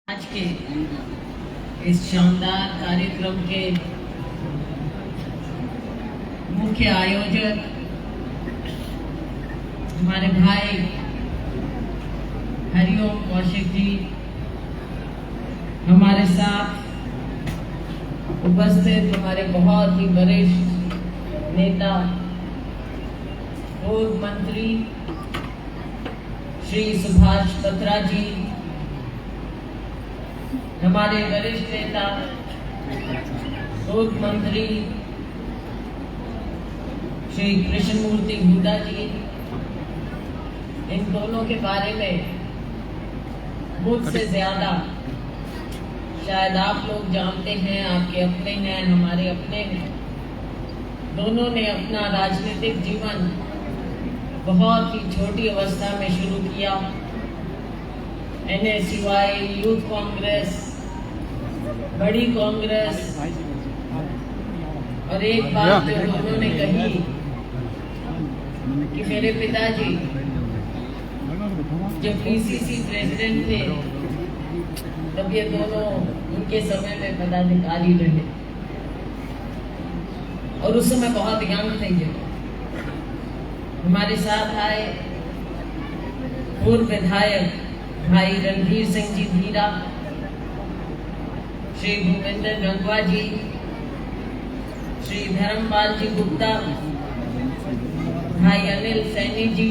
आज के इस शानदार कार्यक्रम के मुख्य आयोजक हमारे भाई हरिओम कौशिक जी, हमारे साथ उपस्थित हमारे बहुत ही वरिष्ठ नेता पूर्व मंत्री श्री सुभाष पत्रा जी, हमारे वरिष्ठ नेता पूर्व मंत्री श्री कृष्णमूर्ति हुड्डा जी, इन दोनों के बारे में मुझसे ज्यादा शायद आप लोग जानते हैं, आपके अपने हैं, हमारे अपने हैं। दोनों ने अपना राजनीतिक जीवन बहुत ही छोटी अवस्था में शुरू किया। NSUI, यूथ कांग्रेस, बड़ी कांग्रेस, और एक बात जो उन्होंने कही कि मेरे पिताजी जब PCC प्रेसिडेंट थे तब ये दोनों उनके समय में पदाधिकारी रहे और उस समय बहुत यंग थे। जो हमारे साथ आए पूर्व विधायक भाई रणधीर सिंह जी धीरा, श्री भूपेंद्र गंगवा जी, श्री धर्मपाल जी गुप्ता, भाई अनिल सैनी जी,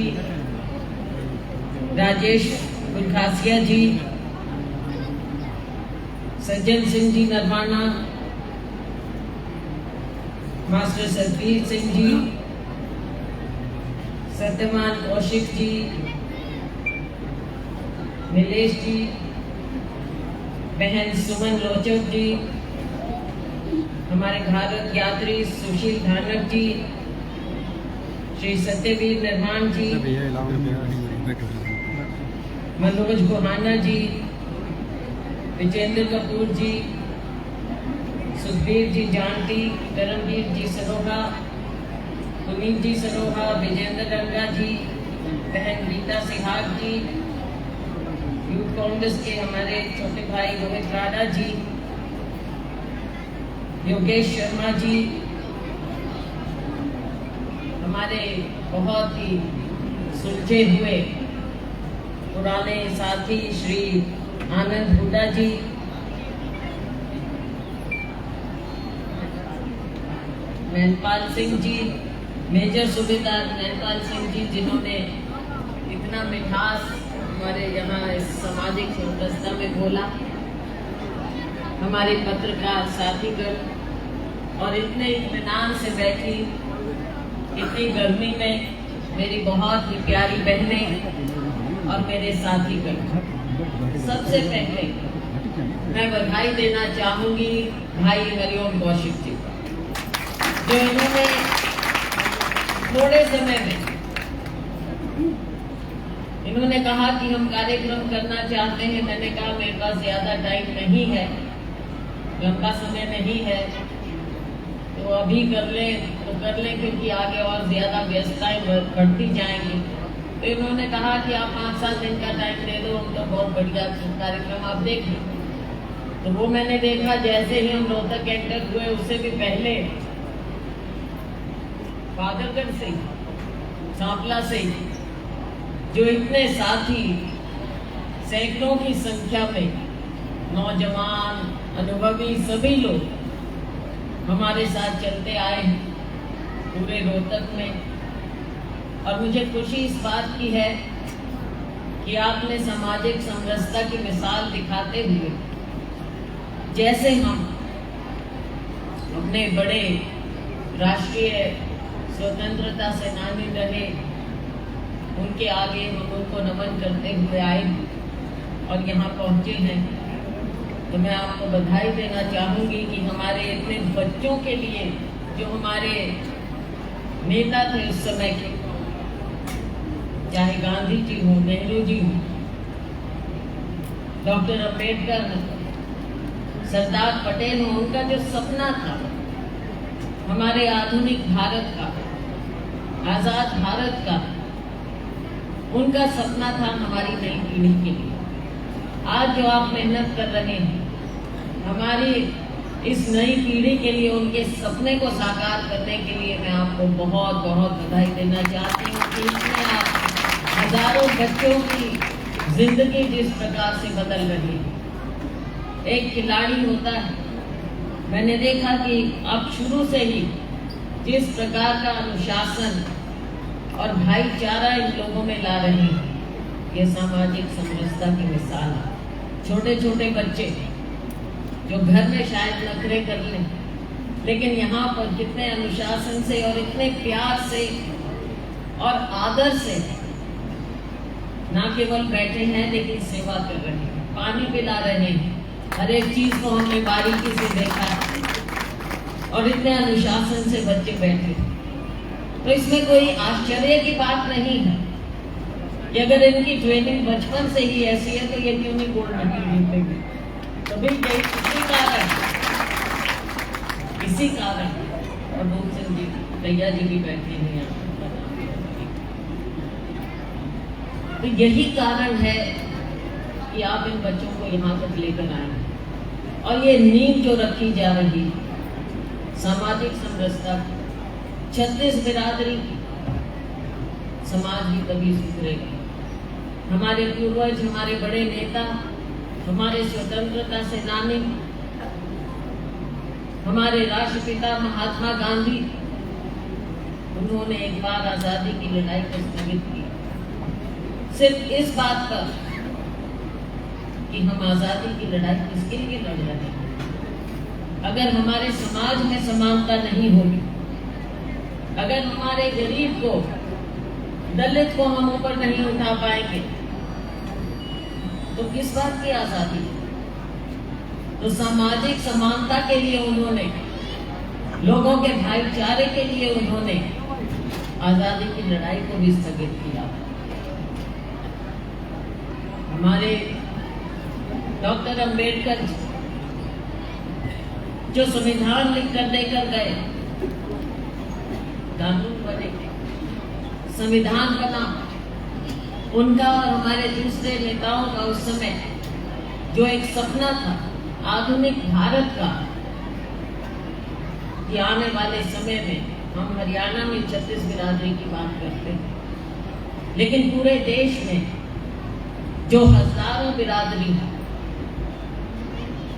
राजेश बुलखासिया जी, सज्जन सिंह जी नरवाना, मास्टर सतवीर सिंह जी, सत्यमान कौशिक जी, नीलेश जी, बहन सुमन लोचक जी, हमारे भारत यात्री सुशील धानक जी, श्री सत्यवीर निर्माण जी, मनोज गोहाना जी, विजेंद्र कपूर जी, सुखबीर जी जानती, करमवीर जी सरोहा, पुनीत जी सरोहा, विजेंद्र रंगा जी, बहन गीता सिहाग जी, यूथ कांग्रेस के हमारे छोटे भाई रोहित राणा जी, योगेश शर्मा जी, हमारे बहुत ही सुलझे हुए पुराने साथी श्री आनंद हुड्डा जी, महनपाल सिंह जी, मेजर सूबेदार महनपाल सिंह जी, जिन्होंने इतना मिठास हमारे यहाँ इस सामाजिक संस्था में बोला, हमारे पत्रकार साथीगण, और इतने इत्मीनान से बैठी इतनी गर्मी में मेरी बहुत ही प्यारी बहनें और मेरे साथीगण, सबसे पहले मैं बधाई देना चाहूंगी भाई हरिओम कौशिक जी, जो इन्होंने थोड़े समय में इन्होंने कहा कि हम कार्यक्रम करना चाहते हैं। मैंने कहा मेरे पास ज्यादा टाइम नहीं है, लंबा समय नहीं है, तो अभी कर ले तो कर ले, क्योंकि आगे और ज्यादा व्यस्तताएं बढ़ती जाएंगी। तो इन्होंने कहा कि आप 5-7 दिन का टाइम दे दो, हम तो बहुत बढ़िया कार्यक्रम आप देखिए। तो वो मैंने देखा, जैसे ही हम रोहतक एंटर हुए उससे भी पहले बादलगढ़ से, सांपला से, जो इतने साथी सैकड़ों की संख्या में नौजवान अनुभवी सभी लोग हमारे साथ चलते आए हैं पूरे रोहतक में। और मुझे खुशी इस बात की है कि आपने सामाजिक समरसता की मिसाल दिखाते हुए, जैसे हम अपने बड़े राष्ट्रीय स्वतंत्रता सेनानी रहे उनके आगे हम उनको नमन करते हुए आए और यहाँ पहुँचे हैं, तो मैं आपको बधाई देना चाहूँगी कि हमारे इतने बच्चों के लिए, जो हमारे नेता थे उस समय के, चाहे गांधी जी हो, नेहरू जी हो, डॉक्टर अम्बेडकर हो, सरदार पटेल हो, उनका जो सपना था हमारे आधुनिक भारत का, आजाद भारत का, उनका सपना था हमारी नई पीढ़ी के लिए। आज जो आप मेहनत कर रहे हैं, हमारी इस नई पीढ़ी के लिए, उनके सपने को साकार करने के लिए मैं आपको बहुत बहुत बधाई देना चाहती हूँ कि इसमें आप हजारों बच्चों की जिंदगी जिस प्रकार से बदल रही है। एक खिलाड़ी होता है, मैंने देखा कि आप शुरू से ही जिस प्रकार का अनुशासन और भाईचारा इन लोगों में ला रहे हैं, ये सामाजिक समरसता की मिसाल है। छोटे छोटे बच्चे जो घर में शायद नखरे कर लें, लेकिन यहाँ पर कितने अनुशासन से और इतने प्यार से और आदर से ना केवल बैठे हैं लेकिन सेवा कर रहे हैं, पानी पिला रहे हैं, हर एक चीज को हमने बारीकी से देखा और इतने अनुशासन से बच्चे बैठे। तो इसमें कोई आश्चर्य की बात नहीं है कि अगर इनकी ट्रेनिंग बचपन से ही ऐसी है तो ये क्यों नहीं गोल्ड मेडल जीतेंगे। तभी इसी कारण और सिंह जी, भैया जी भी बैठे हैं यहाँ, तो यही कारण है कि आप इन बच्चों को यहाँ तक लेकर आए और ये नींव जो रखी जा रही है सामाजिक समरसता, 36 बिरादरी की, समाज भी तभी सुधरेगा। हमारे पूर्वज, हमारे बड़े नेता, हमारे स्वतंत्रता सेनानी, हमारे राष्ट्रपिता महात्मा गांधी, उन्होंने एक बार आजादी की लड़ाई को स्थगित किया सिर्फ इस बात पर कि हम आजादी की लड़ाई किसके लिए लड़ रहे हैं। अगर हमारे समाज में समानता नहीं होगी, अगर हमारे गरीब को, दलित को हम ऊपर नहीं उठा पाएंगे तो किस बात की आजादी। तो सामाजिक समानता के लिए उन्होंने, लोगों के भाईचारे के लिए उन्होंने आजादी की लड़ाई को भी स्थगित किया। हमारे डॉक्टर अंबेडकर जी जो संविधान लिख कर देकर गए, कानून बने, संविधान बना, उनका और हमारे दूसरे नेताओं का उस समय जो एक सपना था आधुनिक भारत का, कि आने वाले समय में हम हरियाणा में 36 बिरादरी की बात करते हैं, लेकिन पूरे देश में जो हजारों बिरादरी,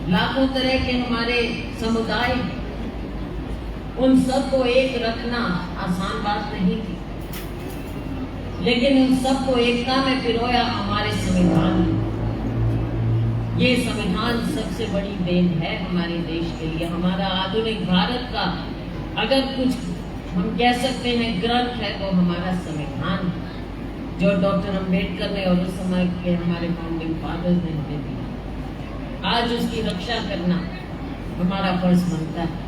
लाखों तरह के हमारे समुदाय, उन सबको एक रखना आसान बात नहीं थी, लेकिन उन सबको एकता में पिरोया हमारे संविधान ने। ये संविधान सबसे बड़ी देन है हमारे देश के लिए। हमारा आधुनिक भारत का अगर कुछ हम कह सकते हैं ग्रंथ है तो हमारा संविधान, जो डॉक्टर अंबेडकर ने और उस समय के हमारे फाउंडिंग फादर्स ने हमें दिया। आज उसकी रक्षा करना हमारा फर्ज बनता है।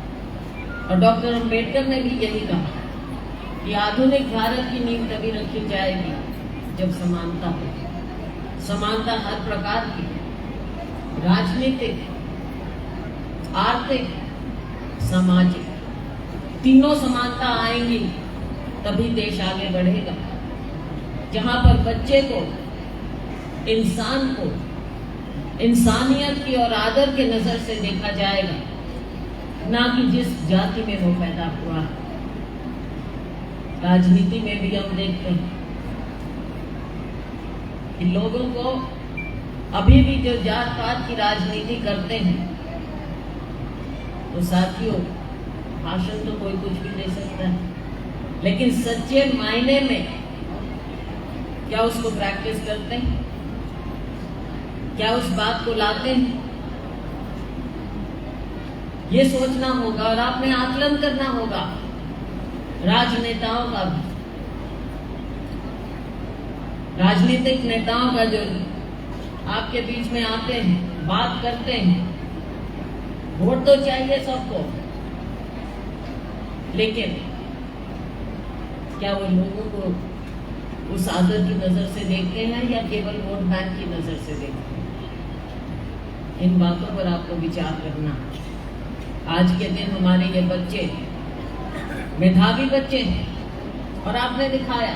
और डॉक्टर अंबेडकर ने भी यही कहा कि आधुनिक भारत की नींव तभी रखी जाएगी जब समानता हो। समानता हर प्रकार की, राजनीतिक, आर्थिक, सामाजिक, तीनों समानता आएंगी तभी देश आगे बढ़ेगा। जहां पर बच्चे को, इंसान को इंसानियत की और आदर के नजर से देखा जाएगा, ना कि जिस जाति में वो पैदा हुआ। राजनीति में भी हम देखते हैं कि लोगों को अभी भी जो जात पात की राजनीति करते हैं, तो साथियों भाषण तो कोई कुछ भी दे सकता है, लेकिन सच्चे मायने में क्या उसको प्रैक्टिस करते हैं? क्या उस बात को लाते हैं? ये सोचना होगा और आपने आकलन करना होगा राजनेताओं का भी, राजनीतिक नेताओं का, जो आपके बीच में आते हैं, बात करते हैं। वोट तो चाहिए सबको, लेकिन क्या वो लोगों को उस आदर की नजर से देखते हैं या केवल वोट बैंक की नजर से देखते हैं? इन बातों पर आपको विचार करना। आज के दिन हमारे ये बच्चे मेधावी बच्चे हैं और आपने दिखाया,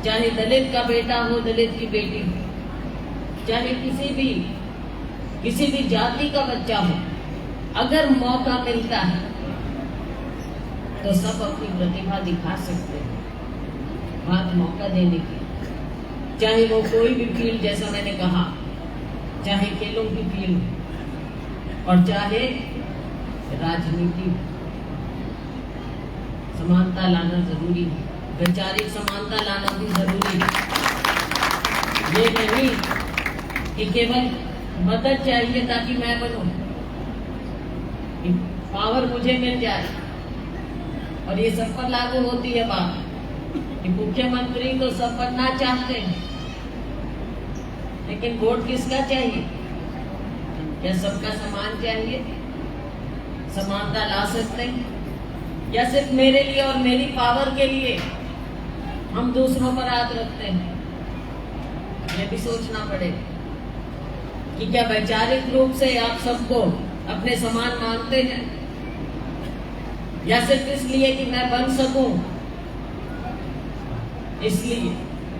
चाहे दलित का बेटा हो, दलित की बेटी हो, चाहे किसी भी जाति का बच्चा हो, अगर मौका मिलता है तो सब अपनी प्रतिभा दिखा सकते हैं। बात मौका देने की, चाहे वो कोई भी फील्ड, जैसा मैंने कहा, चाहे खेलों की फील्ड और चाहे राजनीति, समानता लाना जरूरी है, वैचारिक समानता लाना भी जरूरी है। ये नहीं कि केवल मदद चाहिए ताकि मैं बनूं, पावर मुझे मिल जाए। और ये सब पर लागू होती है बात कि मुख्यमंत्री तो सब बनना चाहते हैं, लेकिन वोट किसका चाहिए? क्या सबका समान चाहिए? समानता ला सकते हैं, या सिर्फ मेरे लिए और मेरी पावर के लिए हम दूसरों पर हाथ रखते हैं? ये भी सोचना पड़ेगा कि क्या वैचारिक रूप से आप सबको अपने समान मानते हैं, या सिर्फ इसलिए कि मैं बन सकूं इसलिए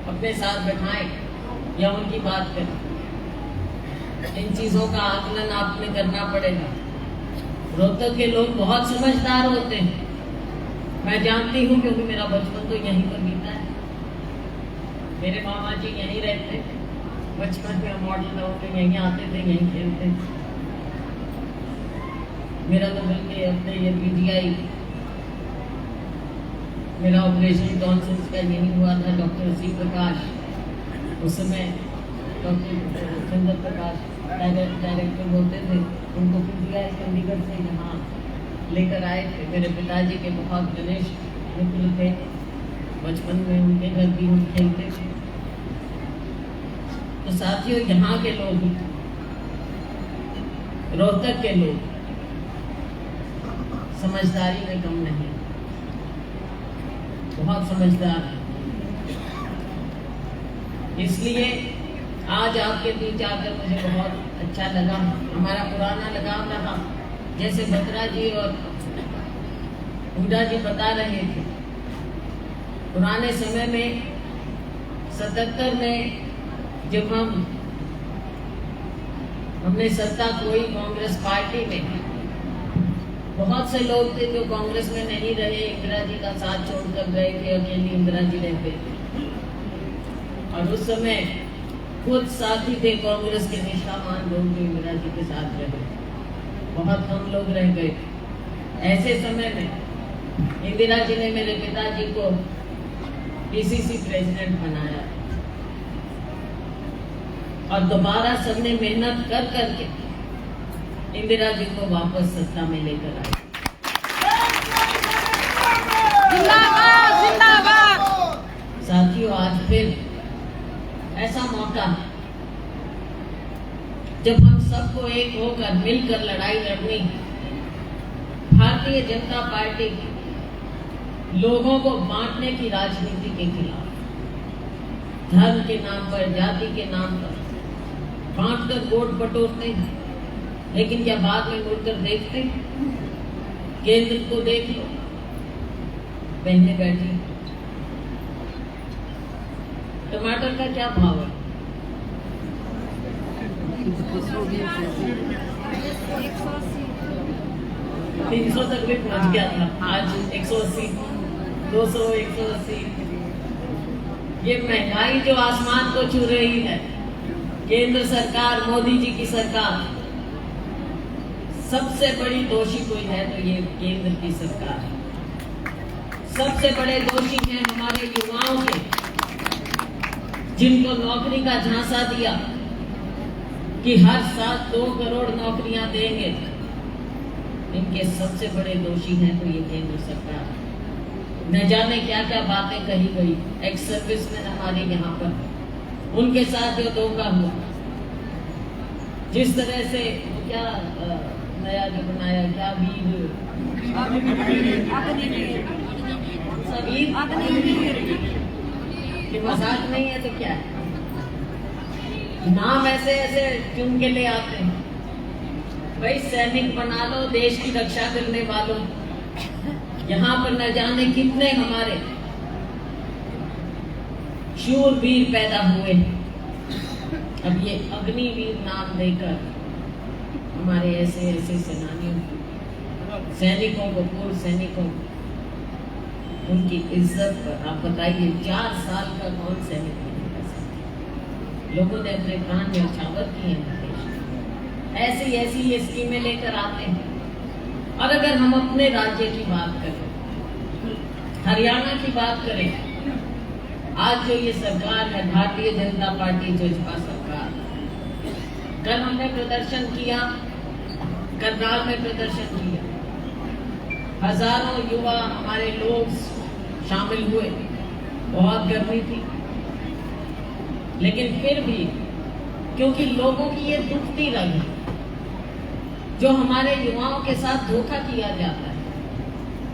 अपने साथ बैठाएं या उनकी बात करें? इन चीजों का आकलन आपने करना पड़ेगा। रोहतक के लोग बहुत समझदार होते हैं, मैं जानती हूँ, क्योंकि मेरा बचपन तो यहीं पर बीता है। मेरे मामा जी यहीं रहते थे, बचपन में मॉडल टाउन में यहीं आते थे, यहीं खेलते थे। मेरा तो बल्कि अपने ये पीजीआई, मेरा ऑपरेशन टॉन्सिल्स का यही हुआ था। डॉक्टर सी प्रकाश, उस समय डॉक्टर चंद्र प्रकाश डायरेक्टर होते थे, उनको पीजीआई चंडीगढ़ से यहाँ लेकर आए थे। मेरे पिताजी के बहुत घनिष्ठ मित्र थे, बचपन में उनके घर भी हम खेलते थे। तो साथियों, यहाँ के लोग, रोहतक के लोग समझदारी में कम नहीं, बहुत समझदार है। इसलिए आज आपके बीच आकर मुझे बहुत अच्छा लगा। हमारा पुराना लगाव रहा, जैसे बत्रा जी और हुडा जी बता रहे थे। पुराने समय में 77 में जब हमने सत्ता कोई कांग्रेस पार्टी में, बहुत से लोग थे जो कांग्रेस में नहीं रहे, इंदिरा जी का साथ छोड़कर गए थे, अकेली इंदिरा जी रहते थे। और उस समय खुद साथी थे कांग्रेस के निष्ठावान लोग जो इंदिरा जी के साथ रहे, बहुत कम लोग रह गए। ऐसे समय में इंदिरा जी ने मेरे पिताजी को पीसीसी प्रेसिडेंट बनाया और दोबारा सबने मेहनत कर करके इंदिरा जी को वापस सत्ता में लेकर आए। जिंदाबाद जिंदाबाद। साथियों, आज फिर ऐसा मौका जब हम सबको एक होकर मिलकर लड़ाई लड़नी। भारतीय जनता पार्टी लोगों को बांटने की राजनीति के खिलाफ, धर्म के नाम पर, जाति के नाम पर बांटकर वोट बटोरते हैं, लेकिन क्या बाद में मुड़कर देखते हैं? केंद्र को देख लो, बहनें बैठी, टमाटर का क्या भाव है? 300 तक भी पहुंच गया था, आज 180, 200, 180। ये महंगाई जो आसमान को छू रही है, केंद्र सरकार, मोदी जी की सरकार, सबसे बड़ी दोषी कोई है तो ये केंद्र की सरकार है। सबसे बड़े दोषी हैं हमारे युवाओं के, जिनको नौकरी का झांसा दिया कि हर साल 2 करोड़ नौकरियां देंगे। इनके सबसे बड़े दोषी हैं तो ये केंद्र सरकार है। न जाने क्या क्या बातें कही गई एक्स सर्विसमैन हमारे यहाँ पर, उनके साथ जो धोखा हुआ, जिस तरह से क्या नया जो बनाया, क्या वीर मजाक नहीं है तो क्या है? नाम ऐसे ऐसे चुन के ले आते हैं। भाई सैनिक बना लो, देश की रक्षा करने वालों। यहाँ पर न जाने कितने हमारे शूरवीर पैदा हुए, अब ये अग्निवीर नाम देकर हमारे ऐसे ऐसे सेनानियों, सैनिकों को, पूर्व सैनिकों, उनकी इज्जत पर आप बताइए 4 साल का कौन सैनिक नहीं कर सकता? लोगों ने अपने प्राण न्यौछावर किए हैं देश में। ऐसी ऐसी ये स्कीमें लेकर आते हैं। और अगर हम अपने राज्य की बात करें, हरियाणा की बात करें, आज जो ये सरकार है भारतीय जनता पार्टी जजपा सरकार, कल हमने प्रदर्शन किया, करनाल में प्रदर्शन किया, हजारों युवा हमारे लोग शामिल हुए, बहुत गर्मी थी, लेकिन फिर भी क्योंकि लोगों की ये दुखती रंग है, जो हमारे युवाओं के साथ धोखा किया जाता है,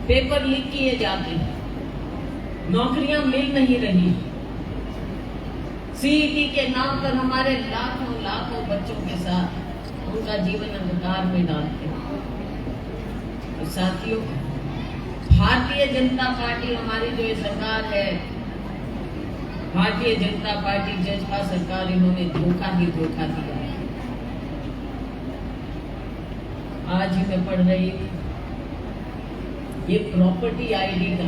पेपर लीक किए जाते हैं, नौकरियां मिल नहीं रही, सीईटी के नाम पर हमारे लाखों लाखों बच्चों के साथ उनका जीवन अंधकार में डालते हैं। तो साथियों, भारतीय जनता पार्टी हमारी जो ये सरकार है, भारतीय जनता पार्टी जजपा सरकार, इन्होंने धोखा ही धोखा दिया है। आज ही मैं पढ़ रही थी ये प्रॉपर्टी आईडी का,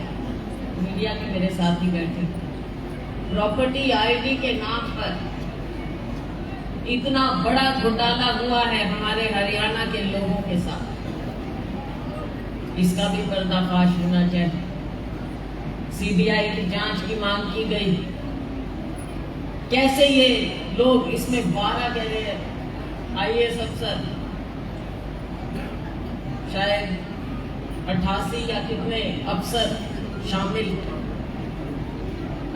मीडिया के मेरे साथी बैठे, प्रॉपर्टी आईडी के नाम पर इतना बड़ा घोटाला हुआ है हमारे हरियाणा के लोगों के साथ, इसका भी पर्दाफाश होना चाहिए। सीबीआई की जांच की मांग की गई। कैसे ये लोग, इसमें 12 कैरियर आईएएस अफसर, शायद 88 या कितने अफसर शामिल,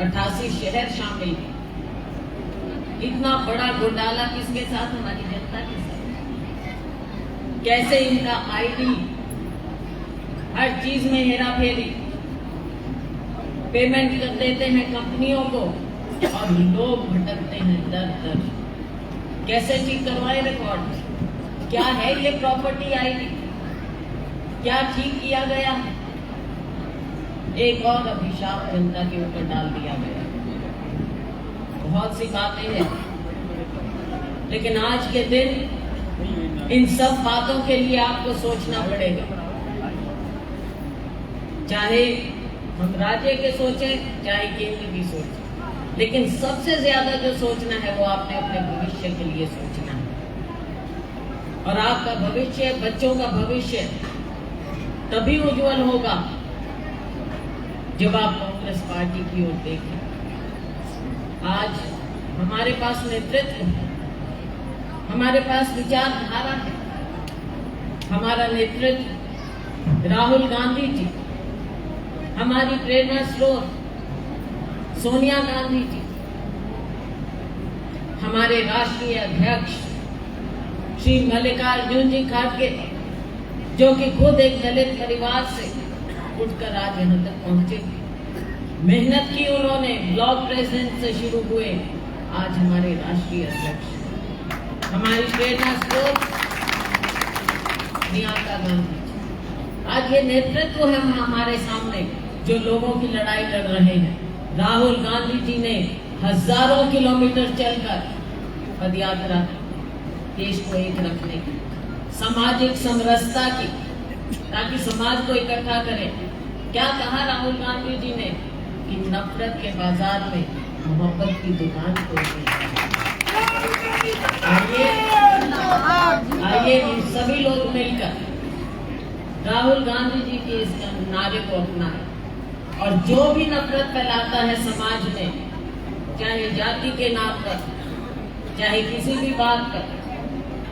88 शहर शामिल, इतना बड़ा घोटाला किसके साथ? हमारी जनता के साथ। कैसे इनका आईडी, हर चीज में हेरा फेरी, पेमेंट कर देते हैं कंपनियों को और लोग भटकते हैं दर दर। कैसे ठीक करवाए रिकॉर्ड? क्या है ये प्रॉपर्टी आईडी? क्या ठीक किया गया है? एक और अभिशाप जनता के ऊपर डाल दिया गया। बहुत सी बातें हैं, लेकिन आज के दिन इन सब बातों के लिए आपको सोचना पड़ेगा। चाहे हम राज्य के सोचें, चाहे केंद्र की सोचें, लेकिन सबसे ज्यादा जो सोचना है वो आपने अपने भविष्य के लिए सोचना है। और आपका भविष्य, बच्चों का भविष्य तभी उज्जवल होगा जब आप कांग्रेस पार्टी की ओर देखें। आज हमारे पास नेतृत्व है, हमारे पास विचारधारा है। हमारा नेतृत्व राहुल गांधी जी, हमारी प्रेरणा स्रोत सोनिया गांधी जी, हमारे राष्ट्रीय अध्यक्ष श्री मल्लिकार्जुन जी खड़गे, जो कि खुद एक दलित परिवार से उठकर आज यहाँ तक पहुंचे। मेहनत की उन्होंने, ब्लॉक प्रेसिडेंट से शुरू हुए, आज हमारे राष्ट्रीय अध्यक्ष, हमारी प्रेरणा स्रोत प्रियंका गांधी। आज ये नेतृत्व है हमारे सामने जो लोगों की लड़ाई लड़ रहे हैं। राहुल गांधी जी ने हजारों किलोमीटर चलकर पदयात्रा देश को एक रखने की, सामाजिक समरसता की, ताकि समाज को इकट्ठा करें। क्या कहा राहुल गांधी जी ने कि नफरत के बाजार में मोहब्बत की दुकान खोलनी है। आइए हम सभी लोग मिलकर राहुल गांधी जी के इस नारे को अपनाएं और जो भी नफरत फैलाता है समाज में, चाहे जाति के नाम पर, चाहे किसी भी बात पर,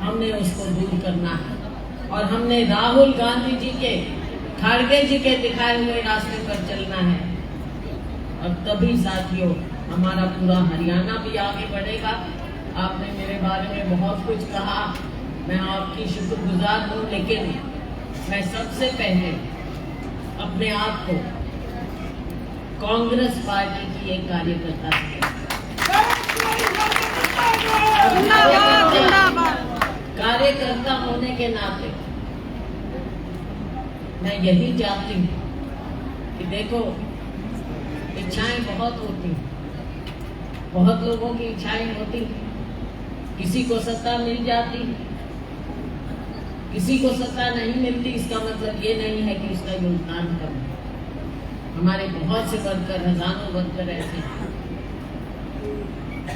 हमने उसको दूर करना है। और हमने राहुल गांधी जी के, खड़गे जी के दिखाए हुए रास्ते पर चलना है। और तभी साथियों हमारा पूरा हरियाणा भी आगे बढ़ेगा। आपने मेरे बारे में बहुत कुछ कहा, मैं आपकी शुक्रगुजार हूँ, लेकिन मैं सबसे पहले अपने आप को कांग्रेस पार्टी की एक कार्यकर्ता कार्यकर्ता होने के नाते मैं यही चाहती हूँ कि देखो, इच्छाएं बहुत होती हैं, बहुत लोगों की इच्छाएं होती हैं, किसी को सत्ता मिल जाती, किसी को सत्ता नहीं मिलती, इसका मतलब ये नहीं है कि उसका योगदान कम है। हमारे बहुत से वर्कर, हजारों वर्कर ऐसे हैं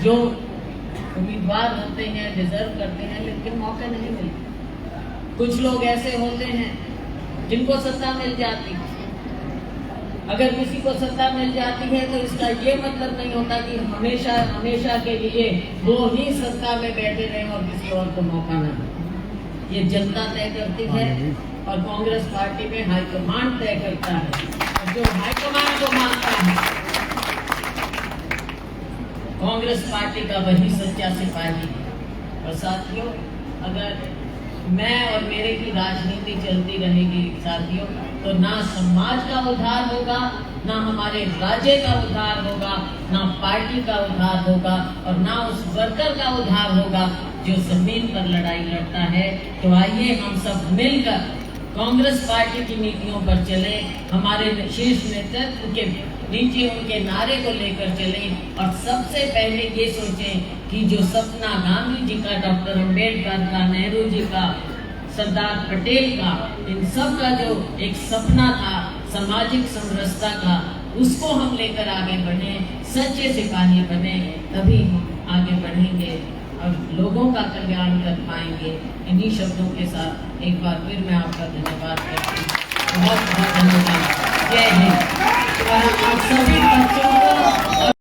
जो उम्मीदवार होते हैं, डिजर्व करते हैं, लेकिन मौका नहीं मिलता। कुछ लोग ऐसे होते हैं जिनको सत्ता मिल जाती है। अगर किसी को सत्ता मिल जाती है तो इसका ये मतलब नहीं होता कि हमेशा हमेशा के लिए वो ही सत्ता में बैठे रहें और किसी और को मौका न मिले। ये जनता तय करती है और कांग्रेस पार्टी में हाईकमान तय करता है। और जो हाईकमान को मानता है, कांग्रेस पार्टी का वही सच्चा सिपाही है। और साथियों, अगर मैं और मेरे की राजनीति चलती रहेगी साथियों, तो ना समाज का उद्धार होगा, ना हमारे राज्य का उद्धार होगा, ना पार्टी का उद्धार होगा और ना उस वर्कर का उद्धार होगा जो जमीन पर लड़ाई लड़ता है। तो आइए हम सब मिलकर कांग्रेस पार्टी की नीतियों पर चले, हमारे शीर्ष नेतृत्व के नीचे उनके नारे को लेकर चले और सबसे पहले ये सोचें कि जो सपना गांधी जी का, डॉक्टर अंबेडकर का, नेहरू जी का, सरदार पटेल का, इन सब का जो एक सपना था सामाजिक समरसता का, उसको हम लेकर आगे बढ़े, सच्चे सिपाही बने, तभी हम आगे बढ़ेंगे और लोगों का कल्याण कर पाएंगे। इन्हीं शब्दों के साथ एक बार फिर मैं आपका धन्यवाद करती हूँ। बहुत बहुत धन्यवाद। जय हिंद। आप सभी बच्चों को